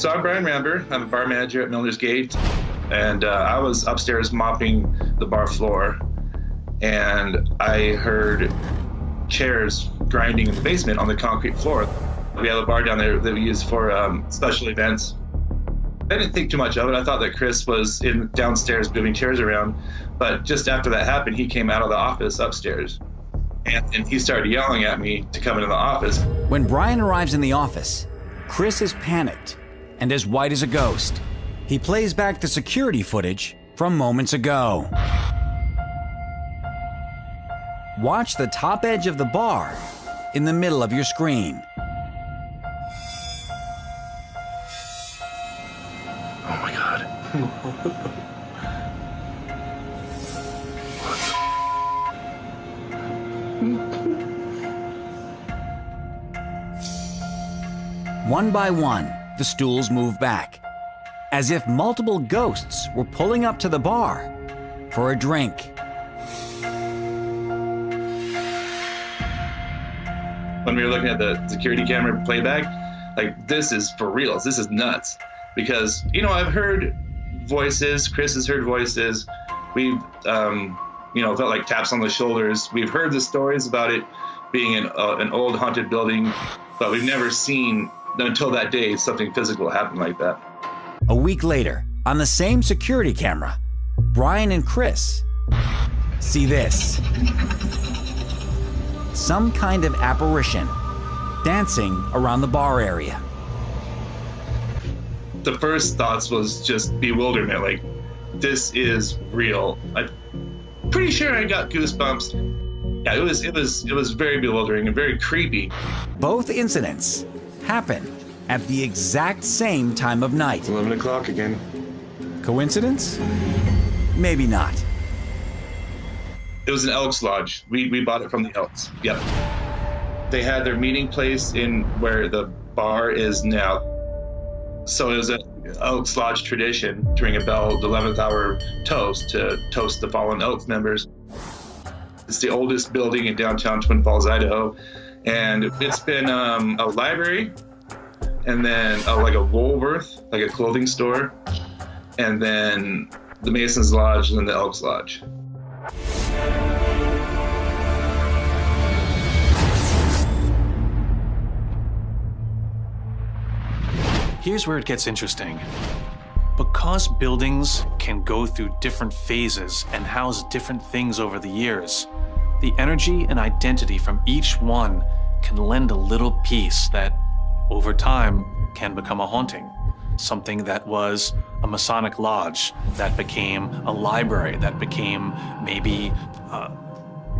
So I'm Brian Ramber. I'm a bar manager at Milner's Gate, and I was upstairs mopping the bar floor, and I heard chairs grinding in the basement on the concrete floor. We have a bar down there that we use for special events. I didn't think too much of it. I thought that Chris was downstairs moving chairs around, but just after that happened, he came out of the office upstairs, and he started yelling at me to come into the office. When Brian arrives in the office, Chris is panicked and as white as a ghost. He plays back the security footage from moments ago. Watch the top edge of the bar in the middle of your screen. Oh my God. One by one, the stools move back, as if multiple ghosts were pulling up to the bar for a drink. When we were looking at the security camera playback, like, this is for real. This is nuts. Because, you know, I've heard voices, Chris has heard voices. We've, felt like taps on the shoulders. We've heard the stories about it being an old haunted building, but we've never seen, until that day, something physical happen like that. A week later, on the same security camera, Brian and Chris see this. Some kind of apparition dancing around the bar area. The first thoughts was just bewilderment, like, this is real. I'm pretty sure I got goosebumps. Yeah, it was very bewildering and very creepy. Both incidents happen at the exact same time of night. 11 o'clock again. Coincidence? Maybe not. It was an Elks Lodge. We bought it from the Elks. Yep. They had their meeting place in where the bar is now. So it was an Elks Lodge tradition to ring a bell, the 11th hour toast, to toast the fallen Elks members. It's the oldest building in downtown Twin Falls, Idaho. And it's been a library, and then like a Woolworth, like a clothing store, and then the Masons Lodge, and then the Elks Lodge. Here's where it gets interesting. Because buildings can go through different phases and house different things over the years, the energy and identity from each one can lend a little piece that, over time, can become a haunting. Something that was a Masonic lodge, that became a library, that became maybe a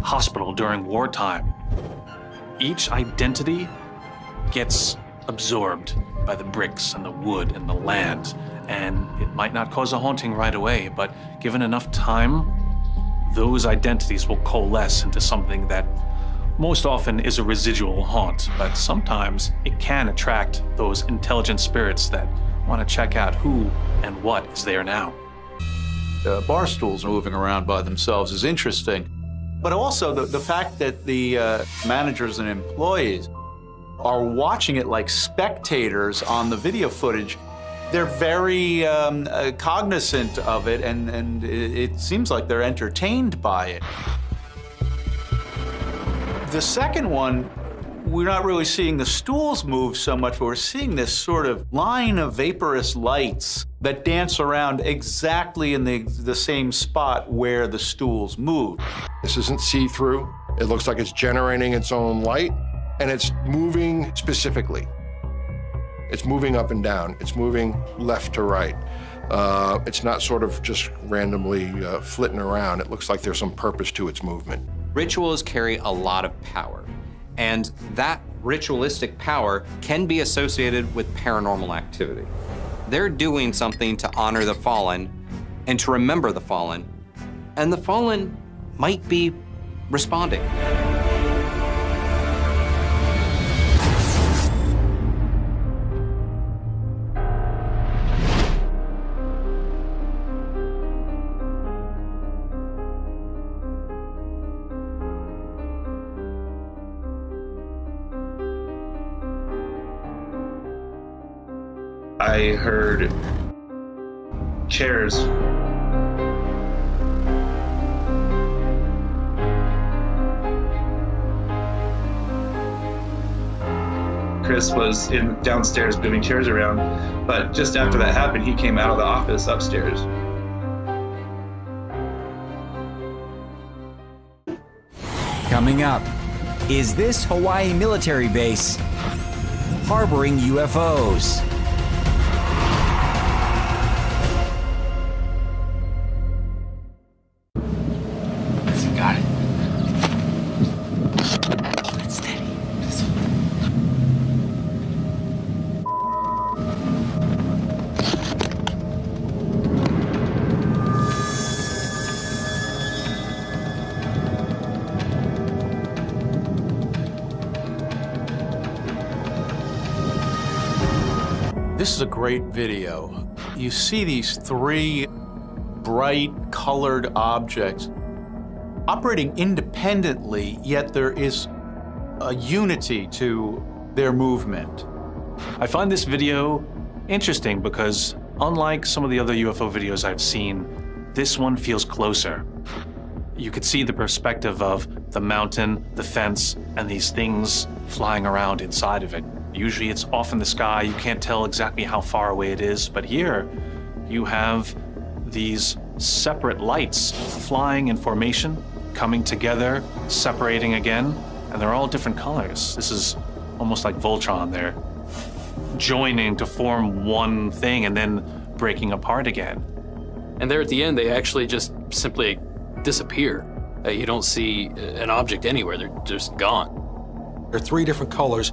hospital during wartime. Each identity gets absorbed by the bricks and the wood and the land, and it might not cause a haunting right away, but given enough time, those identities will coalesce into something that most often is a residual haunt, but sometimes it can attract those intelligent spirits that want to check out who and what is there now. Bar stools moving around by themselves is interesting, but also the fact that the managers and employees are watching it like spectators on the video footage. They're very cognizant of it, and it seems like they're entertained by it. The second one, we're not really seeing the stools move so much, but we're seeing this sort of line of vaporous lights that dance around exactly in the same spot where the stools move. This isn't see-through. It looks like it's generating its own light, and it's moving specifically. It's moving up and down. It's moving left to right. It's not sort of just randomly flitting around. It looks like there's some purpose to its movement. Rituals carry a lot of power, and that ritualistic power can be associated with paranormal activity. They're doing something to honor the fallen and to remember the fallen, and the fallen might be responding. I heard chairs. Chris was downstairs moving chairs around, but just after that happened, he came out of the office upstairs. Coming up, is this Hawaii military base harboring UFOs? Got it. This is a great video. You see these three bright colored objects operating independently, yet there is a unity to their movement. I find this video interesting because unlike some of the other UFO videos I've seen, this one feels closer. You could see the perspective of the mountain, the fence, and these things flying around inside of it. Usually it's off in the sky, you can't tell exactly how far away it is, but here you have these separate lights flying in formation, coming together, separating again, and they're all different colors. This is almost like Voltron. They're joining to form one thing and then breaking apart again. And there at the end, they actually just simply disappear. You don't see an object anywhere, they're just gone. There are three different colors.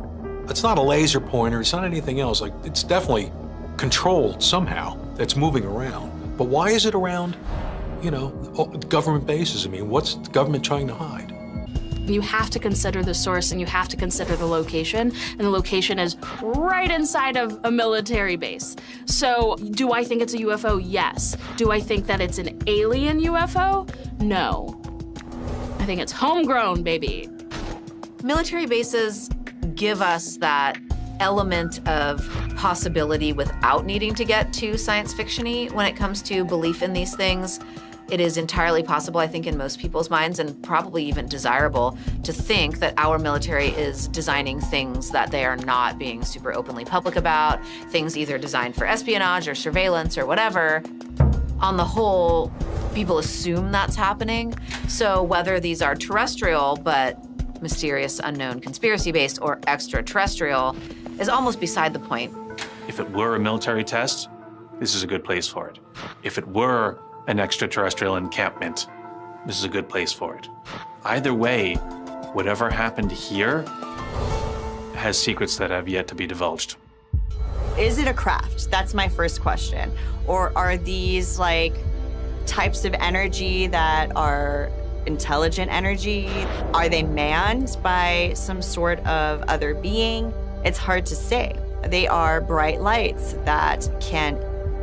It's not a laser pointer, it's not anything else. Like, it's definitely controlled somehow, that's moving around. But why is it around, government bases? I mean, what's the government trying to hide? You have to consider the source and you have to consider the location, and the location is right inside of a military base. So do I think it's a UFO? Yes. Do I think that it's an alien UFO? No. I think it's homegrown, baby. Military bases give us that element of possibility without needing to get too science fiction-y. When it comes to belief in these things, it is entirely possible, I think, in most people's minds, and probably even desirable, to think that our military is designing things that they are not being super openly public about, things either designed for espionage or surveillance or whatever. On the whole, people assume that's happening. So whether these are terrestrial but mysterious, unknown, conspiracy-based, or extraterrestrial is almost beside the point. If it were a military test, this is a good place for it. If it were an extraterrestrial encampment, this is a good place for it. Either way, whatever happened here has secrets that have yet to be divulged. Is it a craft? That's my first question. Or are these like types of energy that are intelligent energy? Are they manned by some sort of other being? It's hard to say. They are bright lights that can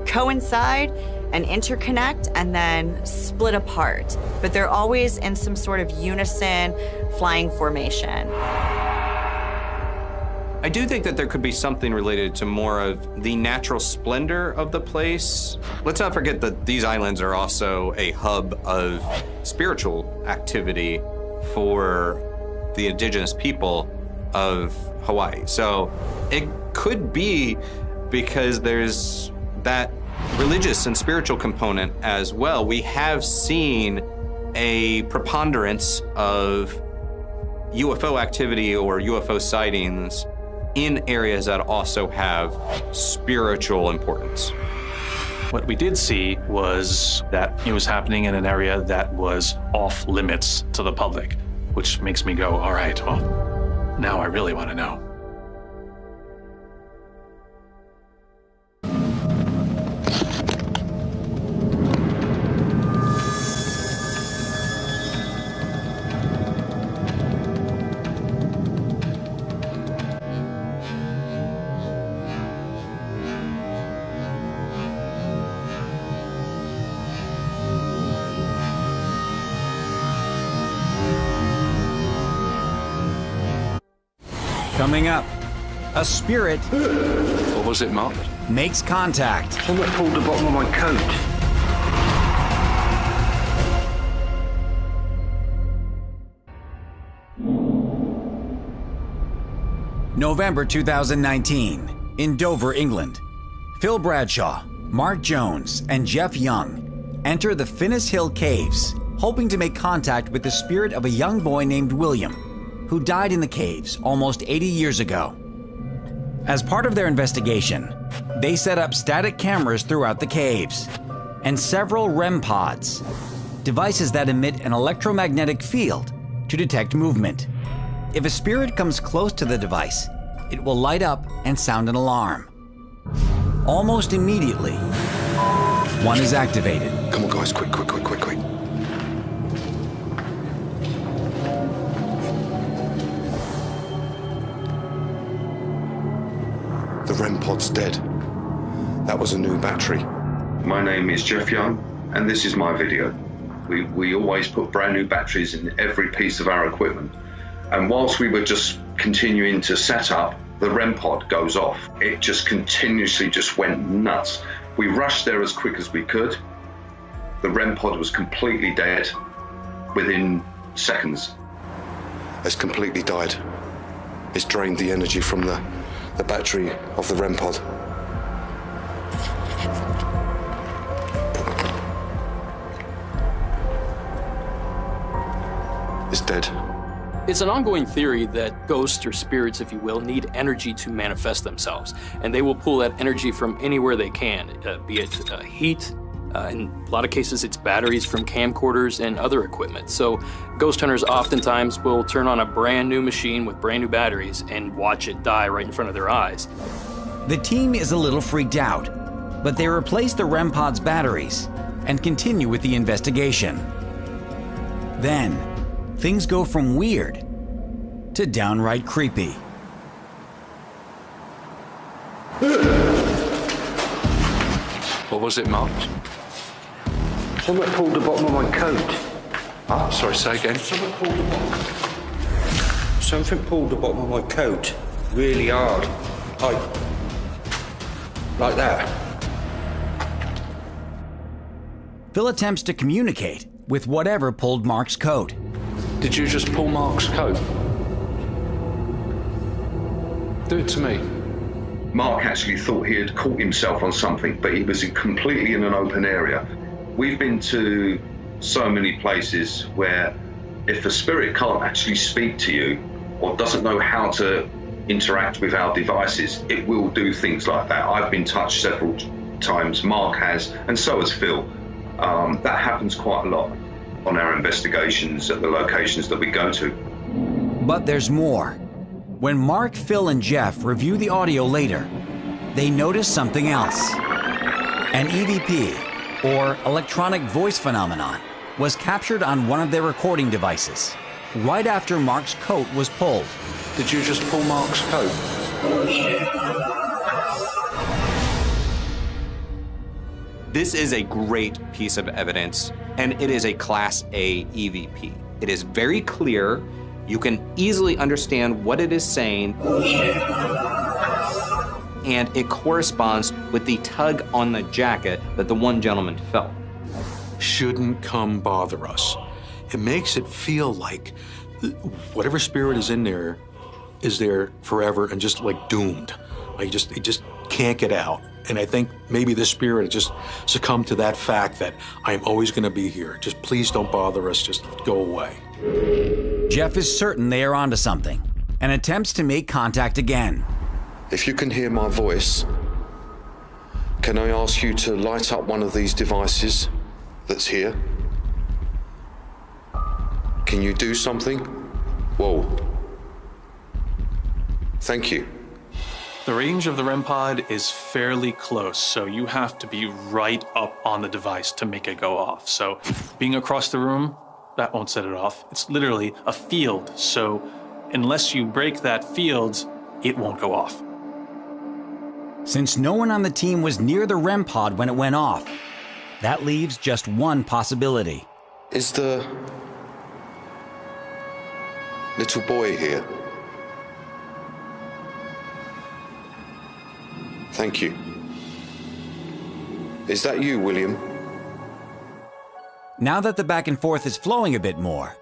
coincide and interconnect and then split apart. But they're always in some sort of unison flying formation. I do think that there could be something related to more of the natural splendor of the place. Let's not forget that these islands are also a hub of spiritual activity for the indigenous people of Hawaii. So it could be because there's that religious and spiritual component as well. We have seen a preponderance of UFO activity or UFO sightings in areas that also have spiritual importance. What we did see was that it was happening in an area that was off limits to the public, which makes me go, all right, well, now I really want to know. Coming up, a spirit What was it, Mark? makes contact. Someone pulled the bottom of my coat. November 2019, in Dover, England. Phil Bradshaw, Mark Jones, and Jeff Young enter the Finnis Hill Caves, hoping to make contact with the spirit of a young boy named William, who died in the caves almost 80 years ago. As part of their investigation, they set up static cameras throughout the caves and several REM pods, devices that emit an electromagnetic field to detect movement. If a spirit comes close to the device, it will light up and sound an alarm. Almost immediately, one is activated. Come on, guys, quick. The REM pod's dead. That was a new battery. My name is Jeff Young, and this is my video. We always put brand new batteries in every piece of our equipment. And whilst we were just continuing to set up, the REM pod goes off. It just continuously just went nuts. We rushed there as quick as we could. The REM pod was completely dead within seconds. It's completely died. It's drained the energy from the battery of the REM pod. It's dead. It's an ongoing theory that ghosts, or spirits, if you will, need energy to manifest themselves. And they will pull that energy from anywhere they can, be it heat. In a lot of cases, it's batteries from camcorders and other equipment. So ghost hunters oftentimes will turn on a brand new machine with brand new batteries and watch it die right in front of their eyes. The team is a little freaked out, but they replace the REM pod's batteries and continue with the investigation. Then, things go from weird to downright creepy. What was it, Mark? Someone pulled the bottom of my coat. Ah, sorry, say again. Something pulled the bottom of my coat really hard. Like that. Phil attempts to communicate with whatever pulled Mark's coat. Did you just pull Mark's coat? Do it to me. Mark actually thought he had caught himself on something, but he was completely in an open area. We've been to so many places where if a spirit can't actually speak to you or doesn't know how to interact with our devices, it will do things like that. I've been touched several times, Mark has, and so has Phil. That happens quite a lot on our investigations at the locations that we go to. But there's more. When Mark, Phil, and Jeff review the audio later, they notice something else. An EVP, or electronic voice phenomenon, was captured on one of their recording devices, right after Mark's coat was pulled. Did you just pull Mark's coat? This is a great piece of evidence, and it is a Class A EVP. It is very clear. You can easily understand what it is saying, and it corresponds with the tug on the jacket that the one gentleman felt. Shouldn't come bother us. It makes it feel like whatever spirit is there forever and just like doomed. Like it just can't get out. And I think maybe this spirit has just succumbed to that fact that I'm always going to be here. Just please don't bother us. Just go away. Jeff is certain they are onto something and attempts to make contact again. If you can hear my voice, can I ask you to light up one of these devices that's here? Can you do something? Whoa. Thank you. The range of the REM pod is fairly close, so you have to be right up on the device to make it go off. So being across the room, that won't set it off. It's literally a field, so unless you break that field, it won't go off. Since no one on the team was near the REM pod when it went off, that leaves just one possibility. Is the little boy here? Thank you. Is that you, William? Now that the back and forth is flowing a bit more,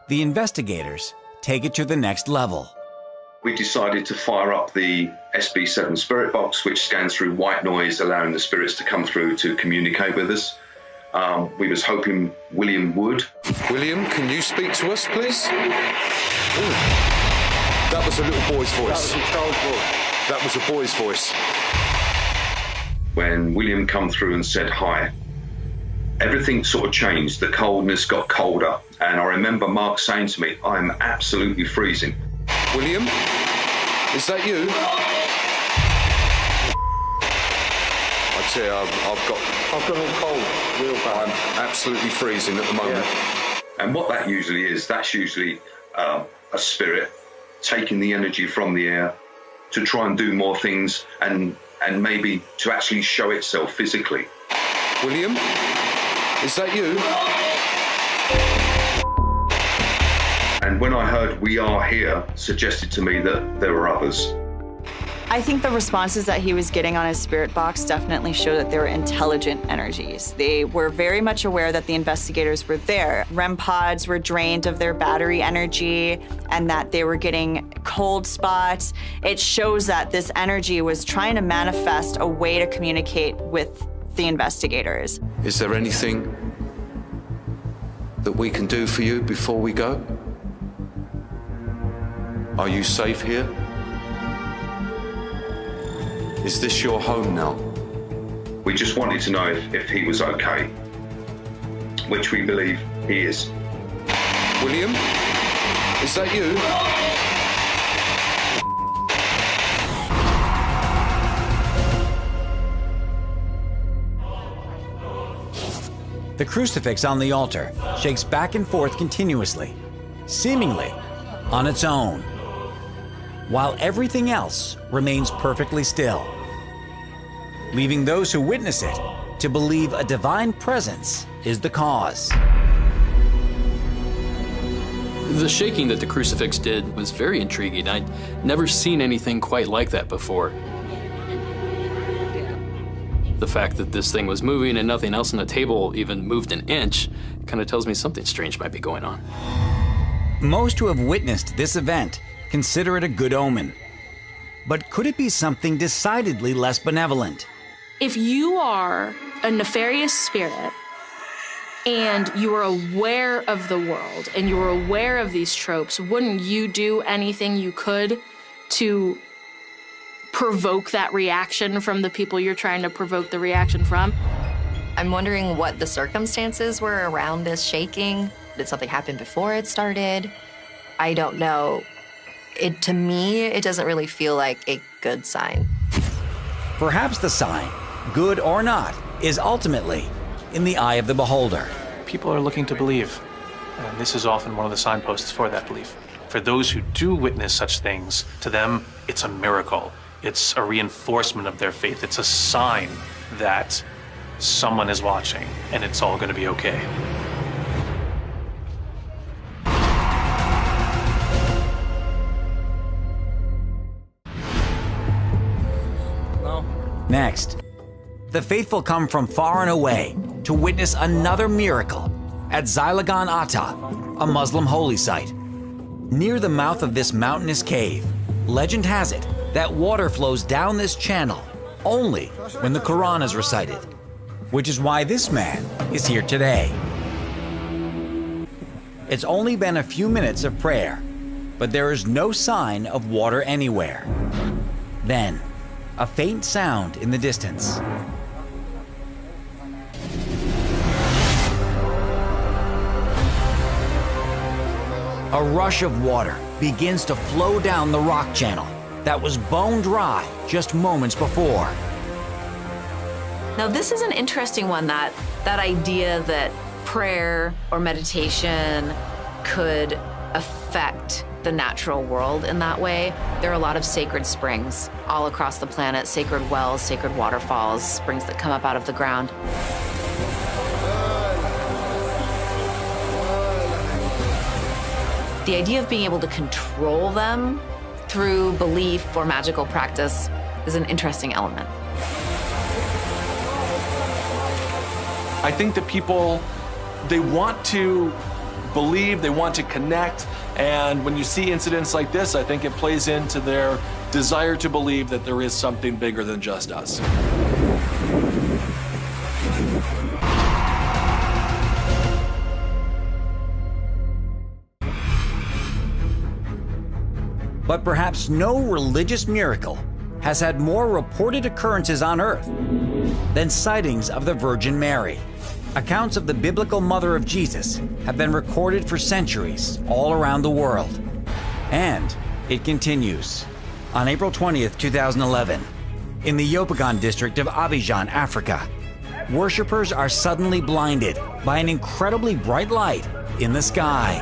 the investigators take it to the next level. We decided to fire up the SB7 spirit box, which scans through white noise, allowing the spirits to come through to communicate with us. We was hoping William would. William, can you speak to us, please? Ooh. That was a little boy's voice. That was a child's voice. That was a boy's voice. When William come through and said hi, everything sort of changed. The coldness got colder. And I remember Mark saying to me, I'm absolutely freezing. William, is that you? I tell you, I've got all cold, real bad. I'm absolutely freezing at the moment. Yeah. And what that usually is, that's usually a spirit taking the energy from the air to try and do more things and maybe to actually show itself physically. William, is that you? And when I heard "we are here," suggested to me that there were others. I think the responses that he was getting on his spirit box definitely show that they were intelligent energies. They were very much aware that the investigators were there. REM pods were drained of their battery energy and that they were getting cold spots. It shows that this energy was trying to manifest a way to communicate with the investigators. Is there anything that we can do for you before we go? Are you safe here? Is this your home now? We just wanted to know if he was okay, which we believe he is. William, is that you? The crucifix on the altar shakes back and forth continuously, seemingly on its own, while everything else remains perfectly still, leaving those who witness it to believe a divine presence is the cause. The shaking that the crucifix did was very intriguing. I'd never seen anything quite like that before. The fact that this thing was moving and nothing else on the table even moved an inch kind of tells me something strange might be going on. Most who have witnessed this event consider it a good omen. But could it be something decidedly less benevolent? If you are a nefarious spirit and you are aware of the world and you are aware of these tropes, wouldn't you do anything you could to provoke that reaction from the people you're trying to provoke the reaction from? I'm wondering what the circumstances were around this shaking. Did something happen before it started? I don't know. To me, it doesn't really feel like a good sign. Perhaps the sign, good or not, is ultimately in the eye of the beholder. People are looking to believe, and this is often one of the signposts for that belief. For those who do witness such things, to them, it's a miracle. It's a reinforcement of their faith. It's a sign that someone is watching, and it's all going to be okay. Next, the faithful come from far and away to witness another miracle at Zylagan Ata, a Muslim holy site. Near the mouth of this mountainous cave, legend has it that water flows down this channel only when the Quran is recited, which is why this man is here today. It's only been a few minutes of prayer, but there is no sign of water anywhere. Then, a faint sound in the distance. A rush of water begins to flow down the rock channel that was bone dry just moments before. Now, this is an interesting one, that idea that prayer or meditation could affect the natural world in that way. There are a lot of sacred springs all across the planet, sacred wells, sacred waterfalls, springs that come up out of the ground. The idea of being able to control them through belief or magical practice is an interesting element. I think that people, they want to believe, they want to connect, and when you see incidents like this, I think it plays into their desire to believe that there is something bigger than just us. But perhaps no religious miracle has had more reported occurrences on Earth than sightings of the Virgin Mary. Accounts of the biblical mother of Jesus have been recorded for centuries all around the world. And it continues. On April 20th, 2011, in the Yopougon district of Abidjan, Africa, worshippers are suddenly blinded by an incredibly bright light in the sky.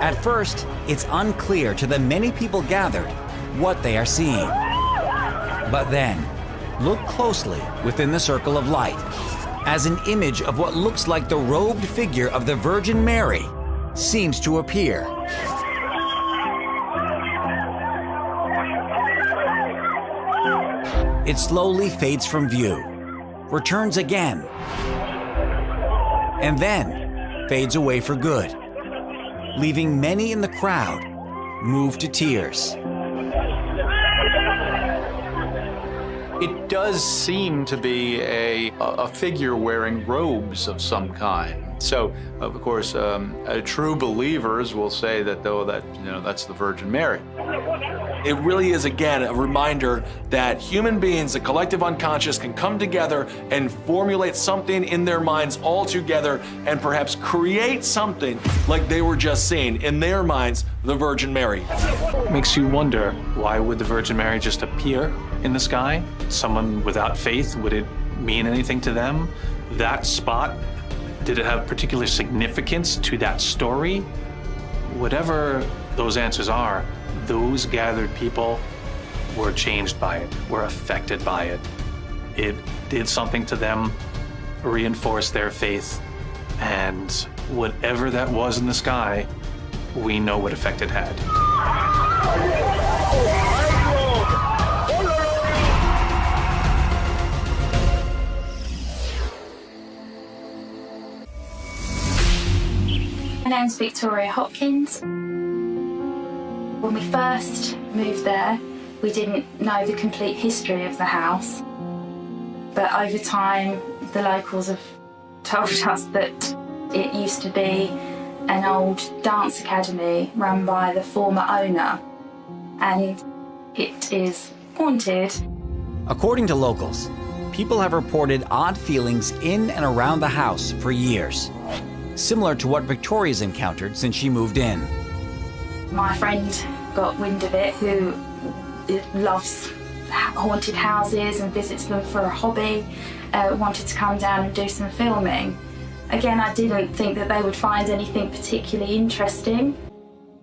At first, it's unclear to the many people gathered what they are seeing. But then, look closely within the circle of light, as an image of what looks like the robed figure of the Virgin Mary seems to appear. It slowly fades from view, returns again, and then fades away for good, leaving many in the crowd moved to tears. It does seem to be a figure wearing robes of some kind. So, of course, true believers will say that, though, that that's the Virgin Mary. It really is, again, a reminder that human beings, the collective unconscious, can come together and formulate something in their minds all together and perhaps create something like they were just seeing, in their minds, the Virgin Mary. Makes you wonder, why would the Virgin Mary just appear in the sky? Someone without faith, would it mean anything to them? That spot, did it have particular significance to that story? Whatever those answers are, those gathered people were changed by it, were affected by it. It did something to them, reinforced their faith, and whatever that was in the sky, we know what effect it had. My name's Victoria Hopkins. When we first moved there, we didn't know the complete history of the house. But over time, the locals have told us that it used to be an old dance academy run by the former owner, and it is haunted. According to locals, people have reported odd feelings in and around the house for years, similar to what Victoria's encountered since she moved in. My friend got wind of it, who loves haunted houses and visits them for a hobby, wanted to come down and do some filming. Again, I didn't think that they would find anything particularly interesting.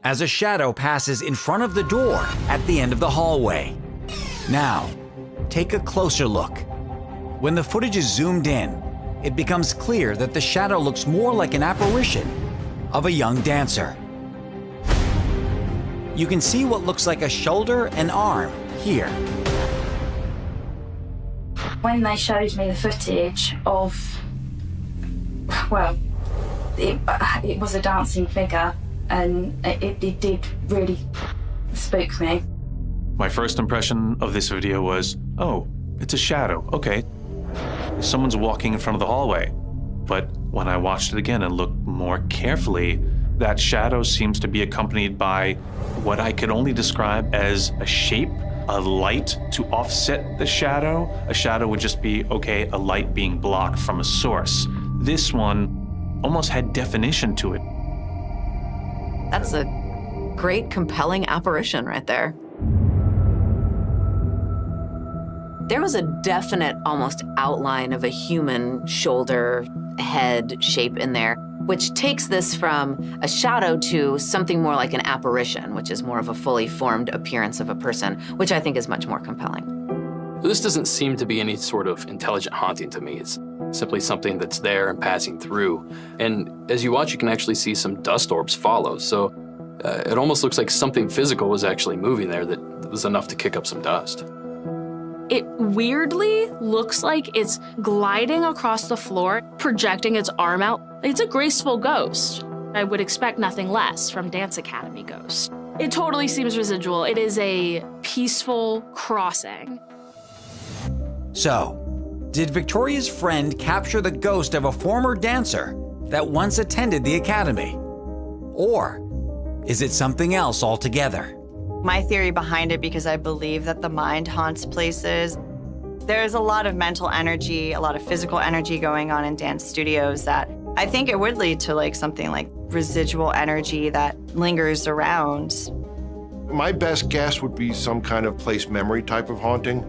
As a shadow passes in front of the door at the end of the hallway. Now, take a closer look. When the footage is zoomed in, it becomes clear that the shadow looks more like an apparition of a young dancer. You can see what looks like a shoulder and arm here. When they showed me the footage of, well, it was a dancing figure, and it did really spook me. My first impression of this video was, oh, it's a shadow, okay. Someone's walking in front of the hallway. But when I watched it again and looked more carefully, that shadow seems to be accompanied by what I could only describe as a shape, a light to offset the shadow. A shadow would just be, okay, a light being blocked from a source. This one almost had definition to it. That's a great, compelling apparition right there. There was a definite almost outline of a human shoulder, head shape in there, which takes this from a shadow to something more like an apparition, which is more of a fully formed appearance of a person, which I think is much more compelling. This doesn't seem to be any sort of intelligent haunting to me. It's simply something that's there and passing through. And as you watch, you can actually see some dust orbs follow. So it almost looks like something physical was actually moving there that was enough to kick up some dust. It weirdly looks like it's gliding across the floor, projecting its arm out. It's a graceful ghost. I would expect nothing less from Dance Academy Ghost. It totally seems residual. It is a peaceful crossing. So, did Victoria's friend capture the ghost of a former dancer that once attended the academy? Or is it something else altogether? My theory behind it, because I believe that the mind haunts places, there's a lot of mental energy, a lot of physical energy going on in dance studios that I think it would lead to like something like residual energy that lingers around. My best guess would be some kind of place memory type of haunting,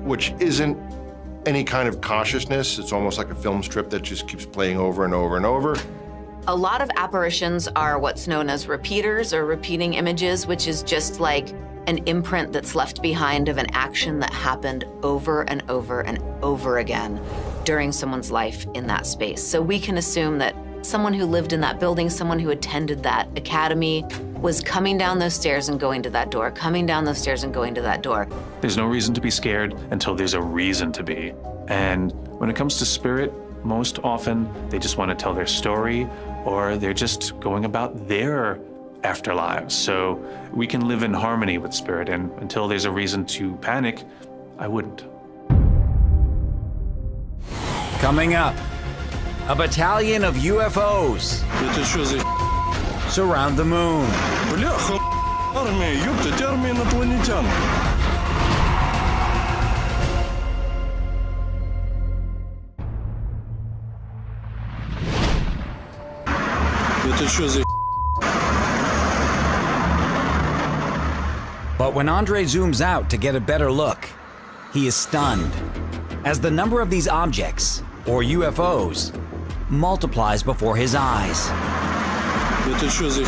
which isn't any kind of consciousness. It's almost like a film strip that just keeps playing over and over and over. A lot of apparitions are what's known as repeaters or repeating images, which is just like an imprint that's left behind of an action that happened over and over and over again during someone's life in that space. So we can assume that someone who lived in that building, someone who attended that academy, was coming down those stairs and going to that door, coming down those stairs and going to that door. There's no reason to be scared until there's a reason to be. And when it comes to spirit, most often they just want to tell their story, or they're just going about their afterlives. So we can live in harmony with spirit, and until there's a reason to panic, I wouldn't. Coming up, a battalion of UFOs surround the moon. Бляха, армия, ёпта, армия инопланетян. Это что за... But when Andre zooms out to get a better look, he is stunned as the number of these objects, or UFOs, multiplies before his eyes. Это что за...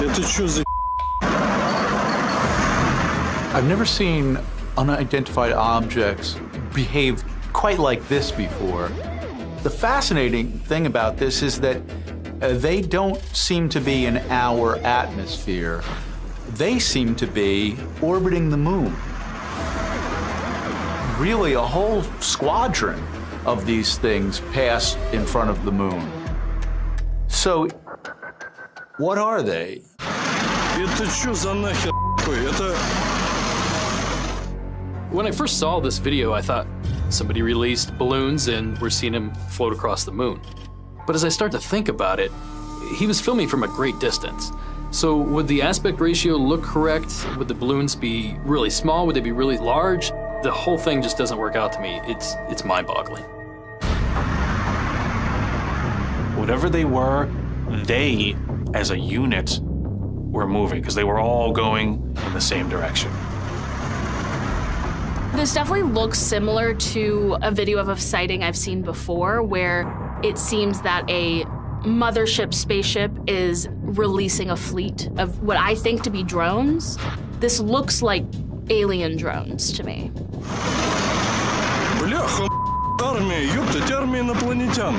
Это что за... I've never seen unidentified objects behave quite like this before. The fascinating thing about this is that they don't seem to be in our atmosphere. They seem to be orbiting the moon. Really, a whole squadron of these things pass in front of the moon. So, what are they? Это что за нахер такое? Это... When I first saw this video, I thought somebody released balloons and we're seeing him float across the moon. But as I start to think about it, he was filming from a great distance. So would the aspect ratio look correct? Would the balloons be really small? Would they be really large? The whole thing just doesn't work out to me. It's mind-boggling. Whatever they were, they, as a unit, were moving because they were all going in the same direction. This definitely looks similar to a video of a sighting I've seen before where it seems that a mothership spaceship is releasing a fleet of what I think to be drones. This looks like alien drones to me. Бляха, армия, ёпта, армия инопланетян.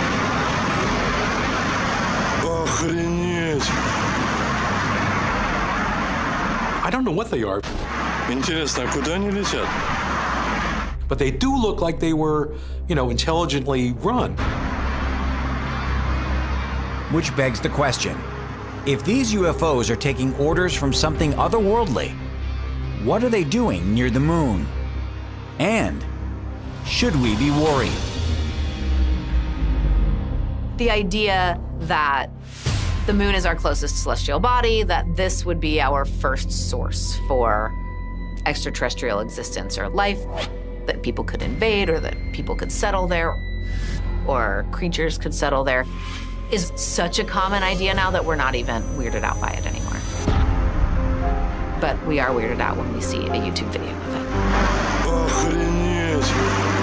Охренеть. I don't know what they are. Интересно, а куда они летят? But they do look like they were, intelligently run. Which begs the question, if these UFOs are taking orders from something otherworldly, what are they doing near the moon? And should we be worried? The idea that the moon is our closest celestial body, that this would be our first source for extraterrestrial existence or life, that people could invade or that people could settle there or creatures could settle there, is such a common idea now that we're not even weirded out by it anymore. But we are weirded out when we see a YouTube video of it. Охренеть.